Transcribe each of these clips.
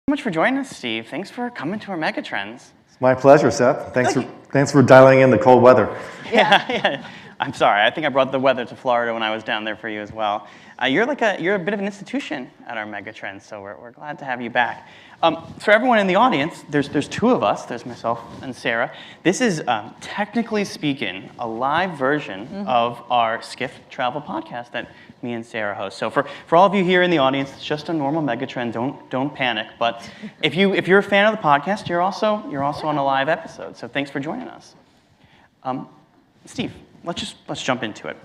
Much for joining us, Steve. Thanks for coming to our Megatrends. It's my pleasure, Seth. Thanks for dialing in the cold weather. Yeah. I'm sorry. I think I brought the weather to Florida when I was down there for you as well. You're a bit of an institution at our Megatrends, so we're glad to have you back. For everyone in the audience, there's two of us. There's myself and Sarah. This is, technically speaking, a live version of our Skift travel podcast that me and Sarah host. So for all of you here in the audience, it's just a normal Megatrend. Don't panic. But if you're a fan of the podcast, you're also on a live episode. So thanks for joining us. Steve, let's jump into it.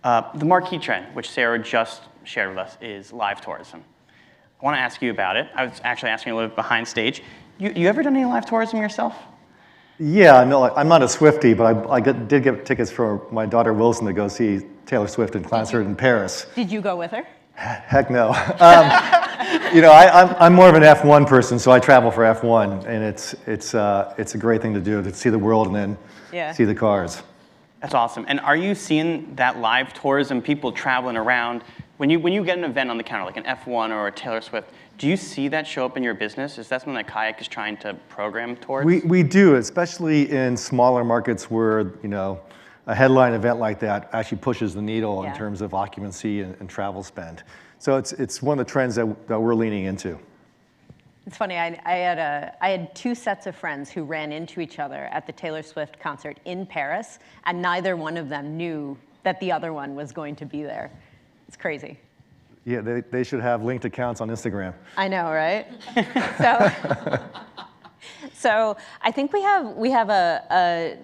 The marquee trend, which Sarah just shared with us, is live tourism. I want to ask you about it. I was actually asking a little bit behind stage. You ever done any live tourism yourself? Yeah, no, I'm not a Swiftie, but I did get tickets for my daughter Wilson to go see Taylor Swift in concert in Paris. Did you go with her? Heck no. I'm more of an F1 person, so I travel for F1, and it's a great thing to do, to see the world and then see the cars. That's awesome. And are you seeing that live tourism, people traveling around? When you get an event on the calendar, like an F1 or a Taylor Swift, do you see that show up in your business? Is that something that KAYAK is trying to program towards? We do, especially in smaller markets where, a headline event like that actually pushes the needle in terms of occupancy and travel spend. So it's one of the trends that we're leaning into. It's funny, I had two sets of friends who ran into each other at the Taylor Swift concert in Paris, and neither one of them knew that the other one was going to be there. It's crazy. Yeah, they should have linked accounts on Instagram. I know, right? So I think we have a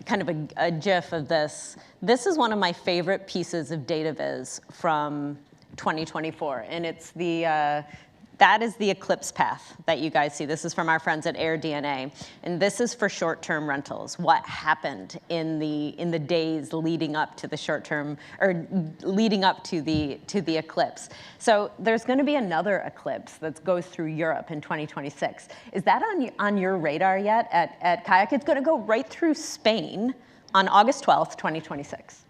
kind of a GIF of this. This is one of my favorite pieces of data viz from 2024, and it's that is the eclipse path that you guys see. This is from our friends at AirDNA, and this is for short-term rentals. What happened in the days leading up to the short-term, or leading up to the eclipse? So there's going to be another eclipse that goes through Europe in 2026. Is that on your radar yet at KAYAK? It's going to go right through Spain on August 12th, 2026.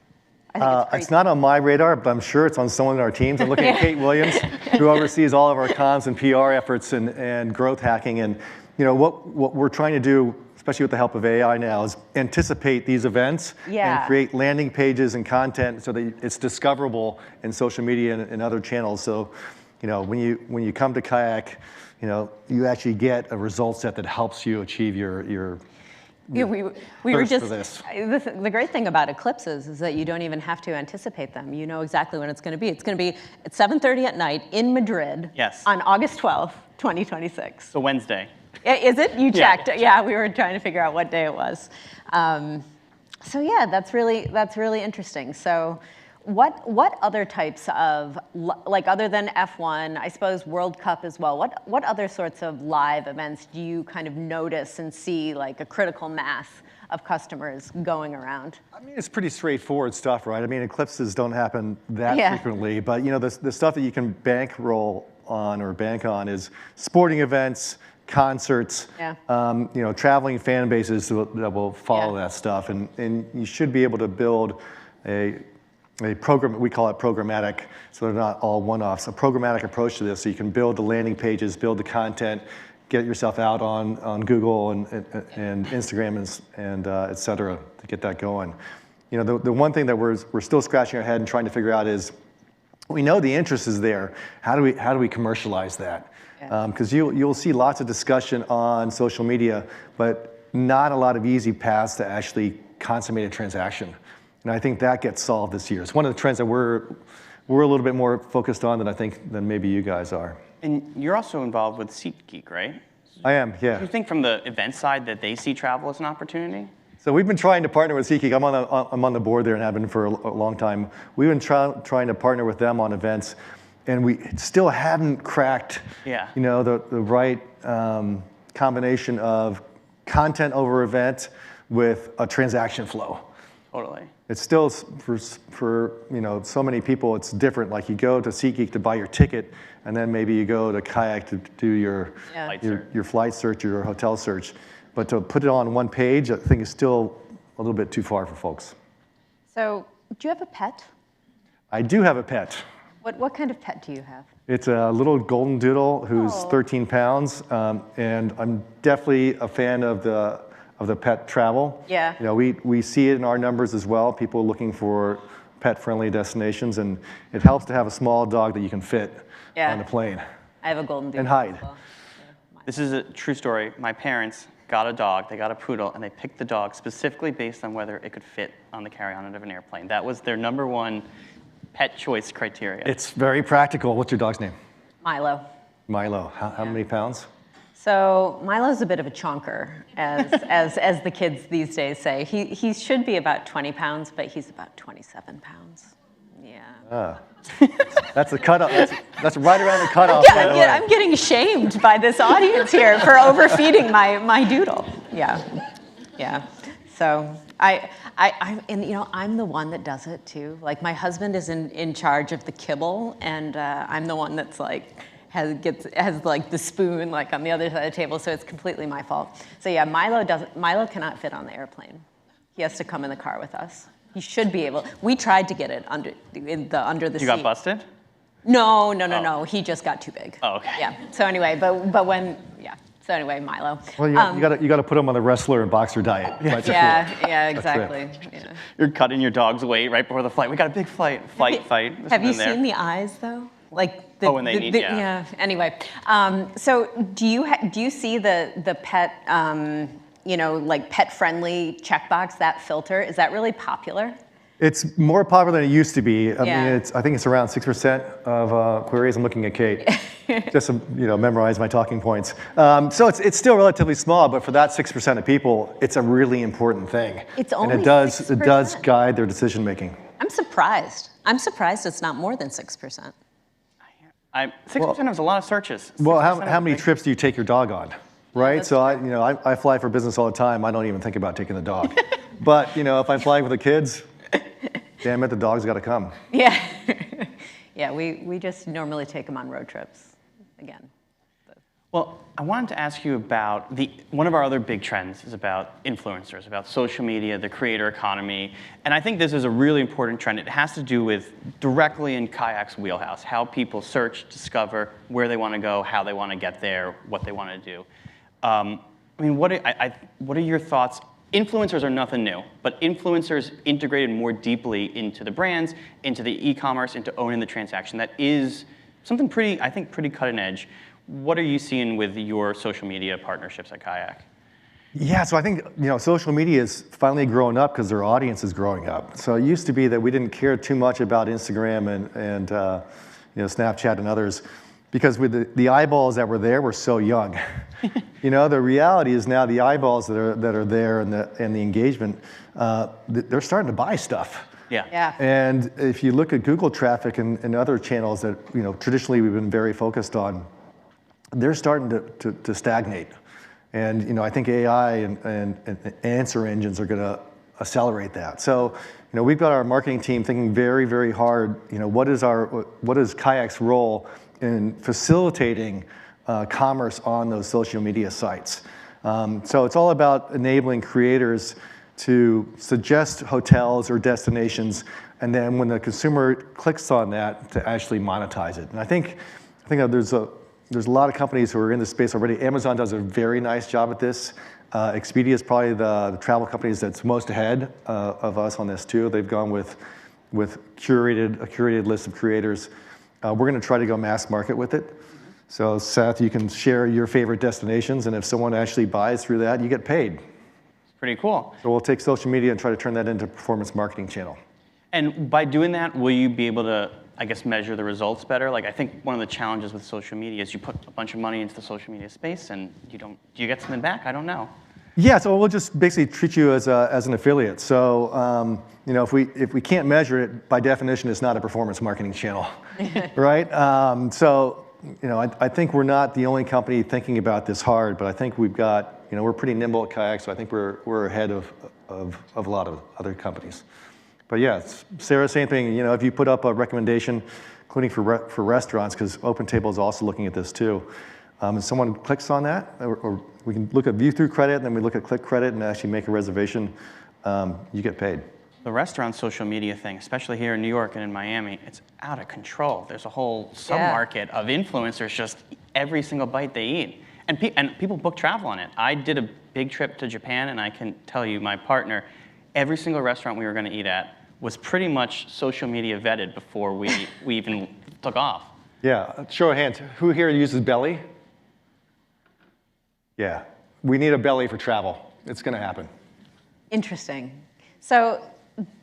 It's not on my radar, but I'm sure it's on someone in our teams. I'm looking at Kate Williams, who oversees all of our comms and PR efforts and growth hacking. And what we're trying to do, especially with the help of AI now, is anticipate these events and create landing pages and content so that it's discoverable in social media and other channels. So, when you come to KAYAK, you actually get a result set that helps you achieve your we were just, the great thing about eclipses is that you don't even have to anticipate them. You know exactly when it's going to be. It's going to be at 7:30 at night in Madrid on August 12th, 2026. So Wednesday. Is it? You checked. Yeah, we were trying to figure out what day it was. So yeah, that's really interesting. So what other types of, like other than F1, I suppose World Cup as well, what other sorts of live events do you kind of notice and see like a critical mass of customers going around? I mean, it's pretty straightforward stuff, right? I mean, eclipses don't happen that frequently, but the stuff that you can bankroll on or bank on is sporting events, concerts, traveling fan bases that will follow that stuff, and you should be able to build a program, we call it programmatic, so they're not all one-offs, a programmatic approach to this, so you can build the landing pages, build the content, get yourself out on Google and Instagram and et cetera to get that going. The one thing that we're still scratching our head and trying to figure out is, we know the interest is there. How do we commercialize that? Because you'll see lots of discussion on social media, but not a lot of easy paths to actually consummate a transaction. And I think that gets solved this year. It's one of the trends that we're a little bit more focused on than maybe you guys are. And you're also involved with SeatGeek, right? I am, yeah. Do you think from the event side that they see travel as an opportunity? So we've been trying to partner with SeatGeek. I'm on the board there and have been for a long time. We've been trying to partner with them on events, and we still haven't cracked the right combination of content over event with a transaction flow. Totally. It's still, for so many people, it's different. Like you go to SeatGeek to buy your ticket, and then maybe you go to KAYAK to do your flight search or your hotel search. But to put it on one page, I think is still a little bit too far for folks. So, do you have a pet? I do have a pet. What kind of pet do you have? It's a little golden doodle who's 13 pounds, and I'm definitely a fan of the pet travel. Yeah. You know, we see it in our numbers as well, people looking for pet-friendly destinations, and it helps to have a small dog that you can fit on the plane. I have a golden doodle. And hide. Well. This is a true story. My parents got a dog, they got a poodle, and they picked the dog specifically based on whether it could fit on the carry-on of an airplane. That was their #1 pet choice criteria. It's very practical. What's your dog's name? Milo. Milo. How many pounds? So Milo's a bit of a chonker, as the kids these days say. He should be about 20 pounds, but he's about 27 pounds. Yeah. That's the cutoff. That's right around the cutoff. Yeah, I'm getting shamed by this audience here for overfeeding my doodle. Yeah. So and you know, I'm the one that does it too. Like my husband is in charge of the kibble, and I'm the one that's like has like the spoon like on the other side of the table. So it's completely my fault. So yeah, Milo cannot fit on the airplane. He has to come in the car with us. He should be able. We tried to get it under the seat. You got busted? No. He just got too big. Oh, okay. Yeah. So anyway, So anyway, Milo. Well, you got to put him on the wrestler and boxer diet. Yeah, exactly. Yeah. You're cutting your dog's weight right before the flight. We got a big fight. Have you seen the eyes though? Like when they need. Yeah. Anyway, so do you see the pet? Like pet-friendly checkbox, that filter, is that really popular? It's more popular than it used to be. I think it's around 6% of queries. I'm looking at Kate, just to memorize my talking points. So it's still relatively small, but for that 6% of people, it's a really important thing. It's only and it does guide their decision making. I'm surprised. It's not more than 6%. 6% is a lot of searches. Well, how many trips do you take your dog on? Right, so I fly for business all the time. I don't even think about taking the dog. But if I'm flying with the kids, damn it, the dog's got to come. Yeah, yeah. We just normally take them on road trips. Again. Well, I wanted to ask you about one of our other big trends is about influencers, about social media, the creator economy, and I think this is a really important trend. It has to do with directly in KAYAK's wheelhouse, how people search, discover where they want to go, how they want to get there, what they want to do. What are your thoughts? Influencers are nothing new, but influencers integrated more deeply into the brands, into the e-commerce, into owning the transaction. That is something pretty cutting edge. What are you seeing with your social media partnerships at KAYAK? Yeah, so I think social media is finally growing up because their audience is growing up. So it used to be that we didn't care too much about Instagram and Snapchat and others, because with the eyeballs that were there were so young. The reality is now the eyeballs that are there and the engagement, they're starting to buy stuff. Yeah. And if you look at Google traffic and other channels that traditionally we've been very focused on, they're starting to stagnate. And I think AI and answer engines are going to accelerate that. So we've got our marketing team thinking very, very hard. What is KAYAK's role in facilitating commerce on those social media sites? So it's all about enabling creators to suggest hotels or destinations, and then when the consumer clicks on that, to actually monetize it. And I think there's a lot of companies who are in this space already. Amazon does a very nice job at this. Expedia is probably the travel companies that's most ahead of us on this too. They've gone with a curated list of creators. We're going to try to go mass market with it. So Seth, you can share your favorite destinations, and if someone actually buys through that, you get paid. It's pretty cool. So we'll take social media and try to turn that into a performance marketing channel. And by doing that, will you be able to, measure the results better? Like, I think one of the challenges with social media is you put a bunch of money into the social media space, and do you get something back? I don't know. Yeah, so we'll just basically treat you as an affiliate. So if we can't measure it, by definition, it's not a performance marketing channel, right? I think we're not the only company thinking about this hard, but I think we've got, we're pretty nimble at KAYAK, so I think we're ahead of a lot of other companies. But yeah, Sarah, same thing. If you put up a recommendation, including for restaurants, because OpenTable is also looking at this too. And someone clicks on that, or we can look at view through credit, and then we look at click credit and actually make a reservation. You get paid. the restaurant social media thing, especially here in New York and in Miami, it's out of control. There's a whole sub-market of influencers just every single bite they eat. And people book travel on it. I did a big trip to Japan, and I can tell you, my partner, every single restaurant we were going to eat at was pretty much social media vetted before we even took off. Yeah, show of hands. Who here uses Belly? Yeah, we need a Belly for travel. It's going to happen. Interesting. So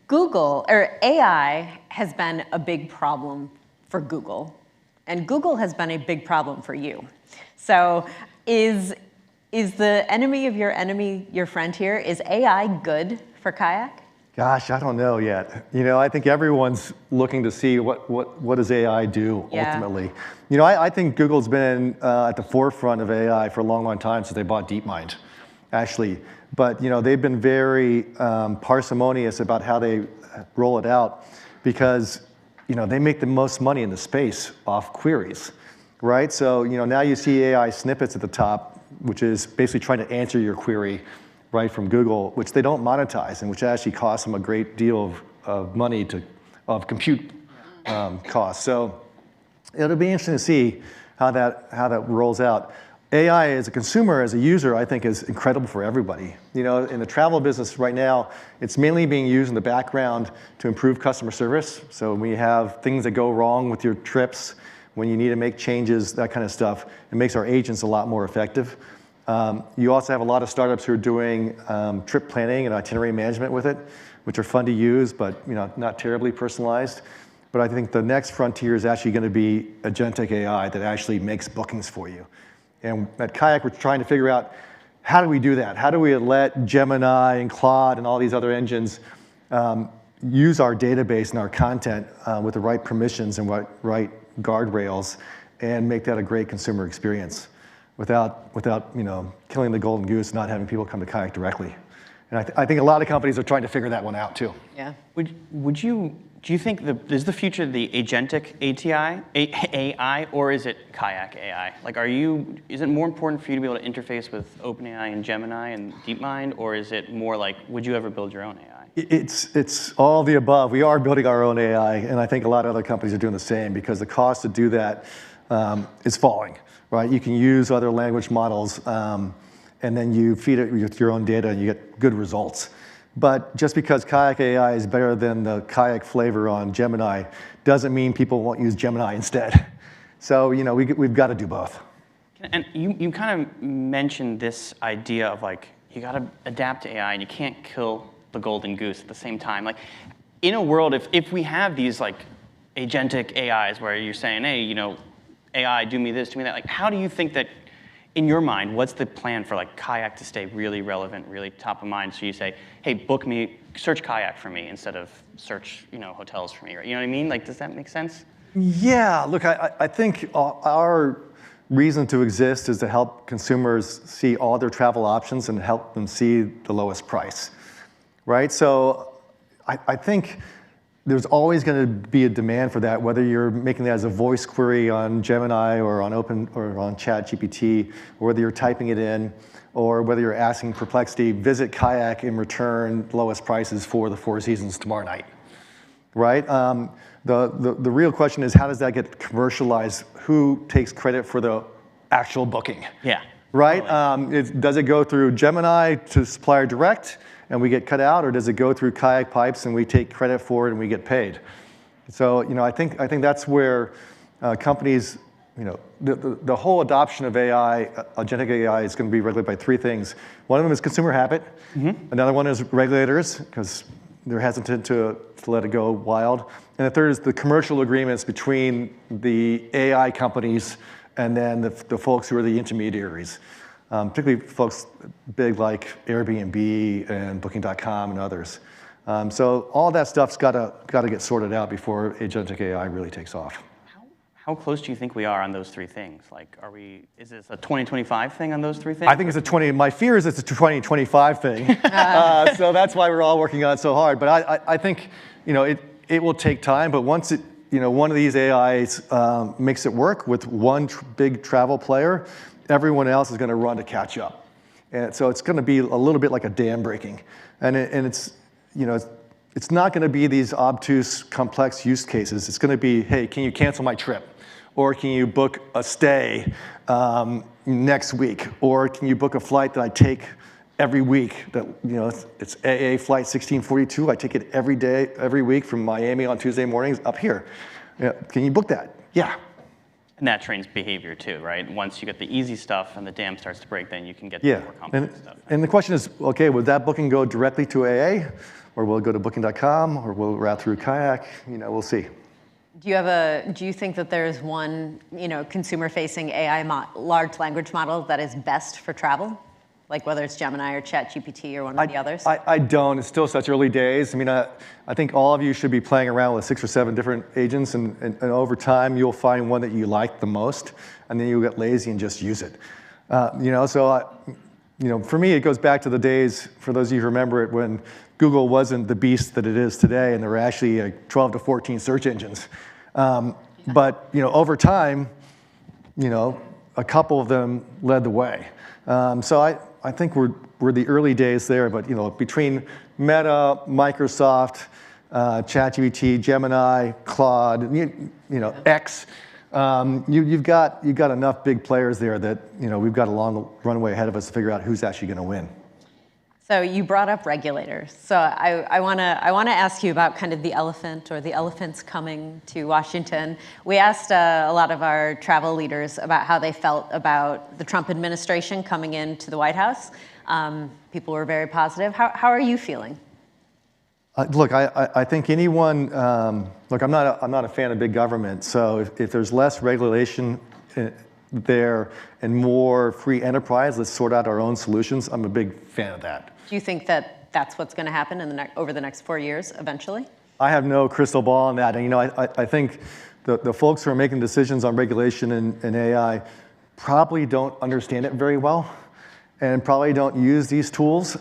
Google, or AI, has been a big problem for Google, and Google has been a big problem for you. So is the enemy of your enemy your friend here? Is AI good for Kayak? Gosh, I don't know yet. I think everyone's looking to see what does AI do ultimately. I think Google's been at the forefront of AI for a long, long time since they bought DeepMind, actually. But they've been very parsimonious about how they roll it out because they make the most money in the space off queries, right? So now you see AI snippets at the top, which is basically trying to answer your query right from Google, which they don't monetize and which actually costs them a great deal of money of compute costs. So it'll be interesting to see how that rolls out. AI as a consumer, as a user, I think is incredible for everybody. In the travel business right now, it's mainly being used in the background to improve customer service. So when you have things that go wrong with your trips, when you need to make changes, that kind of stuff, it makes our agents a lot more effective. You also have a lot of startups who are doing trip planning and itinerary management with it, which are fun to use, but not terribly personalized. But I think the next frontier is actually going to be agentic AI that actually makes bookings for you. And at Kayak, we're trying to figure out how do we do that? How do we let Gemini and Claude and all these other engines use our database and our content with the right permissions and right guardrails and make that a great consumer experience without killing the golden goose, not having people come to Kayak directly. And I think a lot of companies are trying to figure that one out too. Yeah. Do you think is the future the agentic AI, or is it Kayak AI? Like, is it more important for you to be able to interface with OpenAI and Gemini and DeepMind, or is it more like, would you ever build your own AI? It's all the above. We are building our own AI, and I think a lot of other companies are doing the same because the cost to do that is falling, right? You can use other language models, and then you feed it with your own data, and you get good results. But just because Kayak AI is better than the Kayak flavor on Gemini doesn't mean people won't use Gemini instead. So we've got to do both. And you kind of mentioned this idea of like you got to adapt to AI and you can't kill the golden goose at the same time. Like in a world, if we have these like agentic AIs where you're saying, hey, AI, do me this, do me that. Like, how do you think that? In your mind, what's the plan for like Kayak to stay really relevant, really top of mind? So you say, hey, book me, search Kayak for me instead of search, hotels for me. Right? You know what I mean? Like, does that make sense? Yeah. Look, I think our reason to exist is to help consumers see all their travel options and help them see the lowest price, right? So I think there's always going to be a demand for that, whether you're making that as a voice query on Gemini or on ChatGPT, or whether you're typing it in, or whether you're asking Perplexity, visit Kayak and return lowest prices for the Four Seasons tomorrow night, right? The real question is, how does that get commercialized? Who takes credit for the actual booking? Yeah. Right? Totally. Does it go through Gemini to supplier direct and we get cut out, or does it go through Kayak pipes and we take credit for it and we get paid? So I think that's where companies, the whole adoption of AI, agentic AI, is going to be regulated by three things. One of them is consumer habit. Mm-hmm. Another one is regulators, because they're hesitant to let it go wild. And the third is the commercial agreements between the AI companies and then the folks who are the intermediaries. Particularly folks big like Airbnb and Booking.com and others. So all that stuff's got to get sorted out before agentic AI really takes off. How close do you think we are on those three things? Like, is this a 2025 thing on those three things? I think my fear is it's a 2025 thing. So that's why we're all working on it so hard. But I think, it will take time, but once one of these AIs makes it work with one big travel player, everyone else is going to run to catch up. And so it's going to be a little bit like a dam breaking. And it's it's not going to be these obtuse, complex use cases. It's going to be, hey, can you cancel my trip? Or can you book a stay next week? Or can you book a flight that I take every week? That, it's AA flight 1642. I take it every day, every week from Miami on Tuesday mornings up here. Can you book that? Yeah. And that trains behavior too, right? Once you get the easy stuff and the dam starts to break, then you can get the more complex stuff. And the question is, okay, would that booking go directly to AA? Or will it go to booking.com? Or will it route through KAYAK? We'll see. Do you think that there's one, consumer-facing AI large language model that is best for travel? Like whether it's Gemini or ChatGPT or one of the others? I don't. It's still such early days. I think all of you should be playing around with 6 or 7 different agents, and over time you'll find one that you like the most, and then you'll get lazy and just use it. For me, it goes back to the days, for those of you who remember it, when Google wasn't the beast that it is today, and there were actually 12 to 14 search engines. But over time, a couple of them led the way. So I think we're the early days there, but between Meta, Microsoft, ChatGPT, Gemini, Claude, X, you've got enough big players there that we've got a long runway ahead of us to figure out who's actually going to win. So you brought up regulators. So I want to ask you about kind of the elephant or the elephants coming to Washington. We asked a lot of our travel leaders about how they felt about the Trump administration coming into the White House. People were very positive. How are you feeling? Look, I think anyone. Look, I'm not a fan of big government. So if there's less regulation there and more free enterprise, let's sort out our own solutions. I'm a big fan of that. Do you think that that's what's going to happen over the next 4 years eventually? I have no crystal ball on that. And I think the folks who are making decisions on regulation and AI probably don't understand it very well and probably don't use these tools.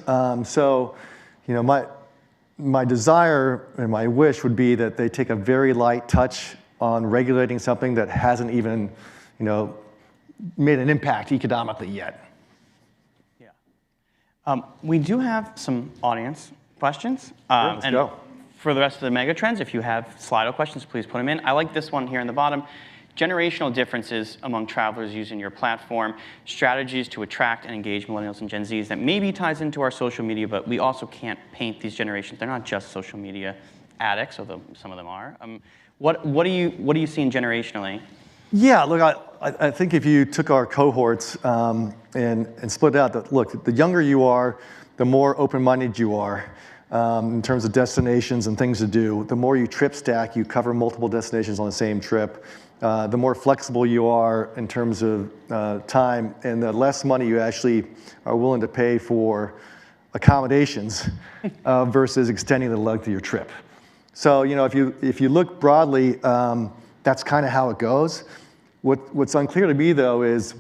My desire and my wish would be that they take a very light touch on regulating something that hasn't even, made an impact economically yet. We do have some audience questions. Let's go. For the rest of the Megatrends, if you have Slido questions, please put them in. I like this one here in the bottom. Generational differences among travelers using your platform, strategies to attract and engage millennials and Gen Zs that maybe ties into our social media, but we also can't paint these generations. They're not just social media addicts, although some of them are. What are you seeing generationally? Yeah, look, I think if you took our cohorts and split out, the younger you are, the more open-minded you are in terms of destinations and things to do. The more you trip stack, you cover multiple destinations on the same trip. The more flexible you are in terms of time, and the less money you actually are willing to pay for accommodations versus extending the length of your trip. So if you look broadly, that's kind of how it goes. What's unclear to me, though, is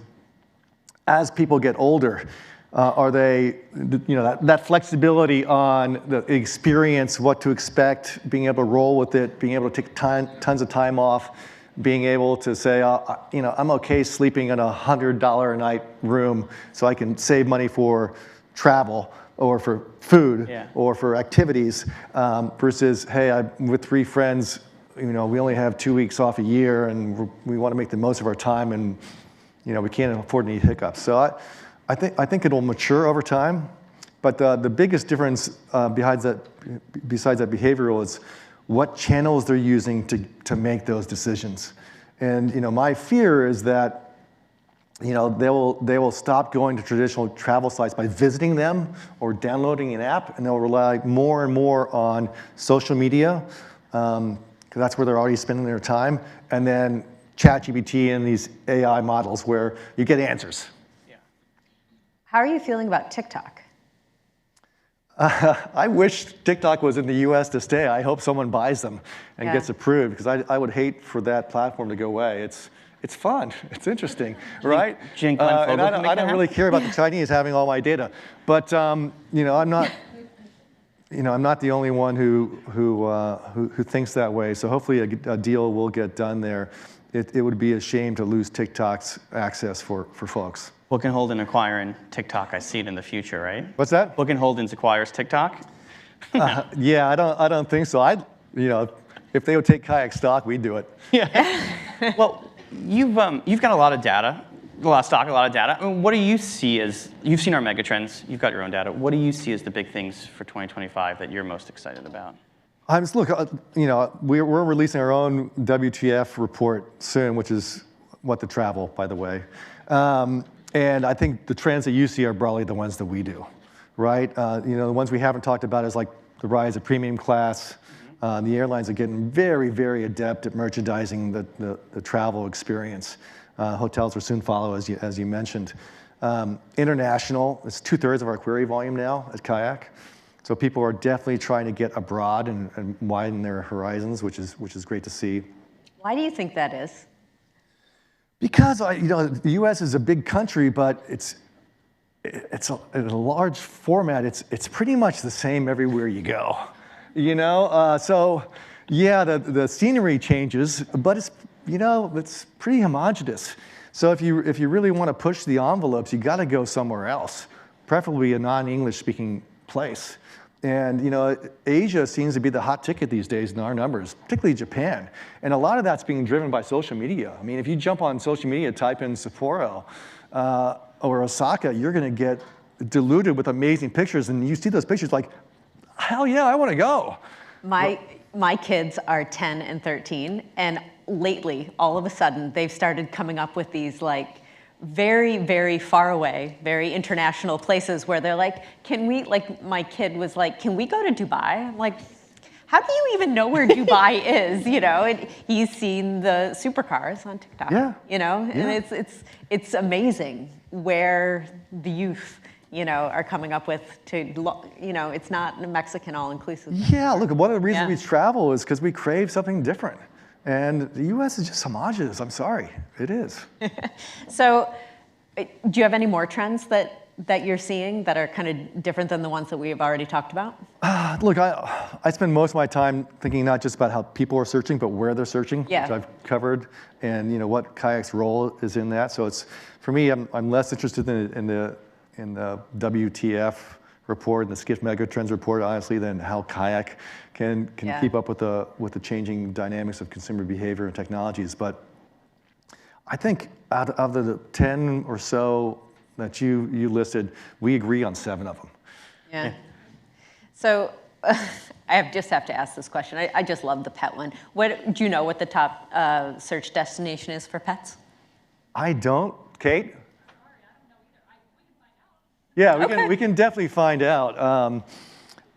as people get older, are they, that flexibility on the experience, what to expect, being able to roll with it, being able to take tons of time off, being able to say, I'm okay sleeping in $100 a night room so I can save money for travel or for food or for activities versus, hey, I'm with 3 friends. We only have 2 weeks off a year, and we want to make the most of our time, and we can't afford any hiccups. So I think it'll mature over time, but the biggest difference besides that behavioral is what channels they're using to make those decisions. And my fear is that they will stop going to traditional travel sites by visiting them or downloading an app, and they'll rely more and more on social media. Because that's where they're already spending their time, and then ChatGPT and these AI models where you get answers. Yeah. How are you feeling about TikTok? I wish TikTok was in the US to stay. I hope someone buys them and gets approved, because I would hate for that platform to go away. It's fun, it's interesting, right? And I don't really care about the Chinese having all my data, but I'm not. I'm not the only one who thinks that way. So hopefully a deal will get done there. It would be a shame to lose TikTok's access for folks. Book and Holden acquiring TikTok. I see it in the future, right? What's that? Book and Holden's acquires TikTok. Yeah, I don't think so. If they would take kayak stock, we'd do it. Yeah. Well, you've got a lot of data, a lot of stock, a lot of data. I mean, what do you see as, you've seen our megatrends, you've got your own data. What do you see as the big things for 2025 that you're most excited about? Look, we're releasing our own WTF report soon, which is what the travel, by the way. And I think the trends that you see are broadly the ones that we do, right? The ones we haven't talked about is like the rise of premium class. The airlines are getting very, very adept at merchandising the travel experience. Hotels will soon follow, as you mentioned. International, it's 2/3 of our query volume now at Kayak. So people are definitely trying to get abroad and widen their horizons, which is great to see. Why do you think that is? Because the U.S. is a big country, but it's in a large format. It's pretty much the same everywhere you go. So yeah, the scenery changes, but it's pretty homogeneous. So if you really want to push the envelopes, you got to go somewhere else, preferably a non-English speaking place. And Asia seems to be the hot ticket these days in our numbers, particularly Japan. And a lot of that's being driven by social media. I mean, if you jump on social media, type in Sapporo or Osaka, you're going to get diluted with amazing pictures. And you see those pictures like, hell yeah, I want to go. My kids are 10 and 13, and lately, all of a sudden, they've started coming up with these like very, very far away, very international places where they're like, my kid was like, can we go to Dubai? I'm like, how do you even know where Dubai is? He's seen the supercars on TikTok. Yeah. And it's amazing where the youth are coming up with it's not Mexican all-inclusive. Yeah, look, one of the reasons we travel is because we crave something different. And the U.S. is just homogenous. I'm sorry, it is. So do you have any more trends that you're seeing that are kind of different than the ones that we have already talked about? Look, I spend most of my time thinking not just about how people are searching, but where they're searching, which I've covered, and what Kayak's role is in that. So for me, I'm less interested in the WTF report and the Skift Megatrends report, honestly, than how Kayak can keep up with the changing dynamics of consumer behavior and technologies. But I think out of the 10 or so that you listed, we agree on 7 of them. Yeah. So I just have to ask this question. I just love the pet one. Do you know what the top search destination is for pets? I don't. Kate? Yeah, we can definitely find out,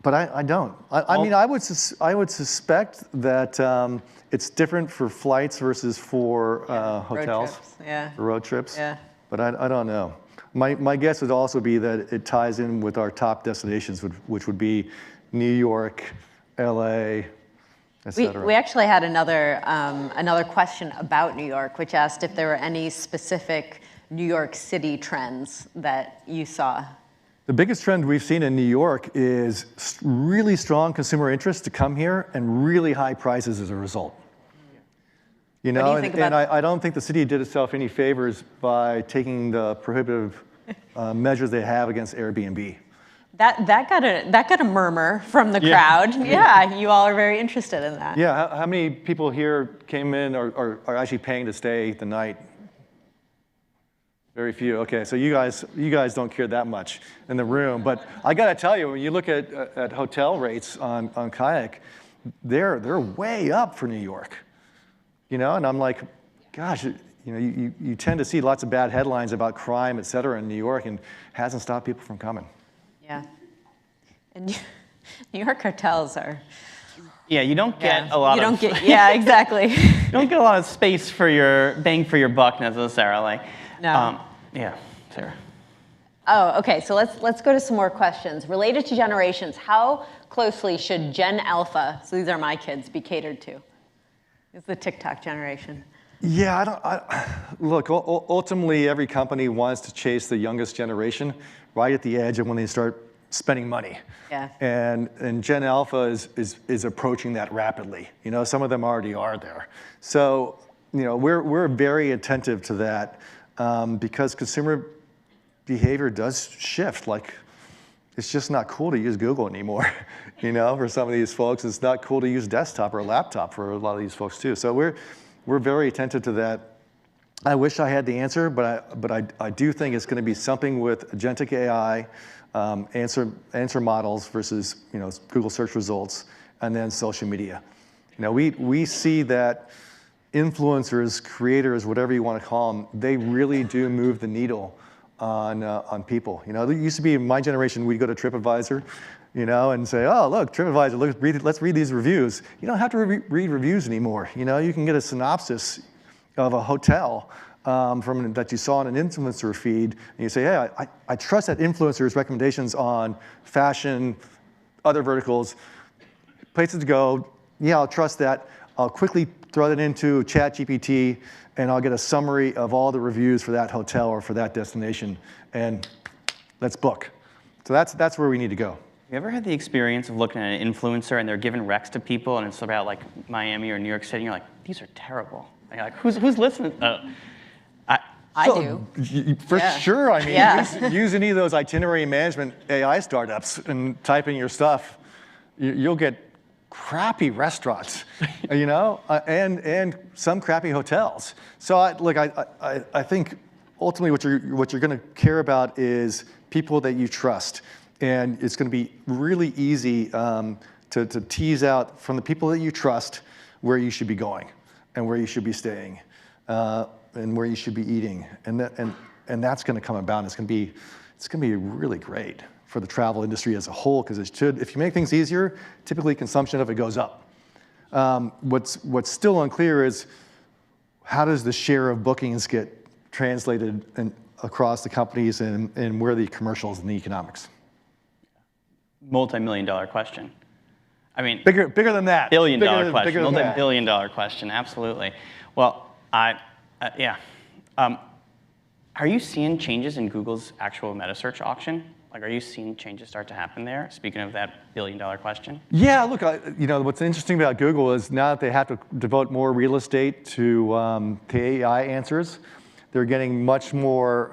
but I don't. I mean, I would suspect that it's different for flights versus for hotels, road trips. Yeah. But I don't know. My guess would also be that it ties in with our top destinations, which would be New York, LA, etc. We actually had another question about New York, which asked if there were any specific New York City trends that you saw. The biggest trend we've seen in New York is really strong consumer interest to come here and really high prices as a result. What do you think about and I don't think the city did itself any favors by taking the prohibitive measures they have against Airbnb. That got a murmur from the crowd. Yeah, you all are very interested in that. Yeah, how many people here came in or are actually paying to stay the night? Very few. Okay, so you guys don't care that much in the room, but I got to tell you, when you look at hotel rates on Kayak, they're way up for New York. And I'm like, gosh, you tend to see lots of bad headlines about crime, et cetera, in New York, and hasn't stopped people from coming. Yeah, and New York hotels are. Yeah, you don't get a lot of. Yeah, exactly. You don't get a lot of space for your bang for your buck necessarily. No. Yeah, Sarah. Oh, okay. So let's go to some more questions related to generations. How closely should Gen Alpha, so these are my kids, be catered to? It's the TikTok generation. Yeah, look. Ultimately, every company wants to chase the youngest generation right at the edge of when they start spending money. Yeah. And Gen Alpha is approaching that rapidly. Some of them already are there. So we're very attentive to that. Because consumer behavior does shift like it's just not cool to use Google anymore. For some of these folks, it's not cool to use desktop or laptop for a lot of these folks too. So we're very attentive to that. I wish I had the answer, but I do think it's going to be something with agentic AI, answer models versus Google search results, and then social media. We see that influencers, creators, whatever you want to call them, they really do move the needle on people. There used to be in my generation, we'd go to TripAdvisor, and say, oh, look, TripAdvisor, let's read these reviews. You don't have to read reviews anymore. You can get a synopsis of a hotel that you saw on an influencer feed, and you say, hey, I trust that influencer's recommendations on fashion, other verticals, places to go. Yeah, I'll trust that. I'll quickly throw that into ChatGPT, and I'll get a summary of all the reviews for that hotel or for that destination, and let's book. So that's where we need to go. Have you ever had the experience of looking at an influencer and they're giving recs to people and it's about like Miami or New York City and you're like, these are terrible. And you're like, who's listening? I do. For sure. I mean, use any of those itinerary management AI startups and type in your stuff. You'll get crappy restaurants, and some crappy hotels. So I think ultimately what you're going to care about is people that you trust. And it's going to be really easy to tease out from the people that you trust where you should be going and where you should be staying and where you should be eating. And that's going to come about. It's going to be really great for the travel industry as a whole, because if you make things easier, typically consumption of it goes up. What's still unclear is how does the share of bookings get translated across the companies and where the commercials and the economics. Multi-million-dollar question. I mean, bigger than that. Billion-dollar question. Multi-billion-dollar question. Absolutely. Well, yeah. Are you seeing changes in Google's actual meta search auction? Like, are you seeing changes start to happen there? Speaking of that billion-dollar question. Yeah. Look, what's interesting about Google is now that they have to devote more real estate to AI answers, they're getting much more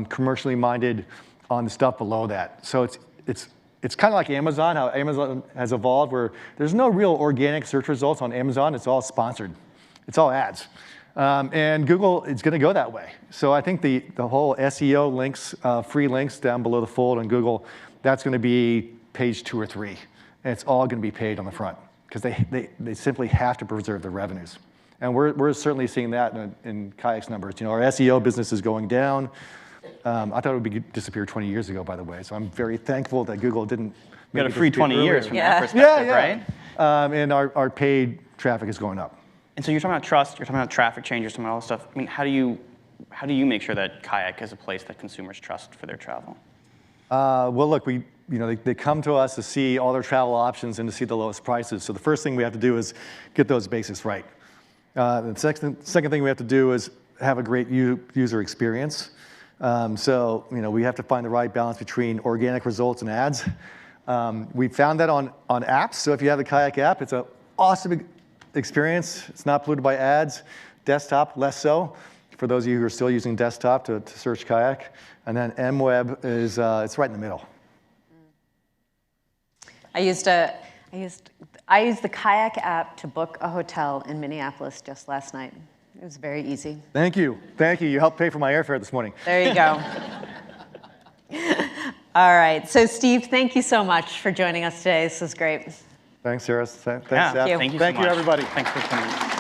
commercially minded on the stuff below that. So it's kind of like Amazon, how Amazon has evolved, where there's no real organic search results on Amazon. It's all sponsored. It's all ads. And Google is going to go that way. So I think the whole SEO links, free links down below the fold on Google, that's going to be page 2 or 3. And it's all going to be paid on the front because they simply have to preserve their revenues. And we're certainly seeing that in KAYAK's numbers. Our SEO business is going down. I thought it would disappear 20 years ago, by the way. So I'm very thankful that Google didn't. We got a free 20 years from that perspective, right? And our paid traffic is going up. And so you're talking about trust, you're talking about traffic change, you're talking about all this stuff. I mean, how do you make sure that KAYAK is a place that consumers trust for their travel? Well, look, they come to us to see all their travel options and to see the lowest prices. So the first thing we have to do is get those basics right. The second thing we have to do is have a great user experience. So we have to find the right balance between organic results and ads. We found that on apps. So if you have the KAYAK app, it's an awesome experience. It's not polluted by ads. Desktop, less so. For those of you who are still using desktop to search KAYAK. And then MWeb is it's right in the middle. I used the KAYAK app to book a hotel in Minneapolis just last night. It was very easy. Thank you. You helped pay for my airfare this morning. There you go. All right. So Steve, thank you so much for joining us today. This was great. Thanks, Sarah. Thanks, yeah, Seth. thank you so much. Thank you, everybody. Thanks for coming.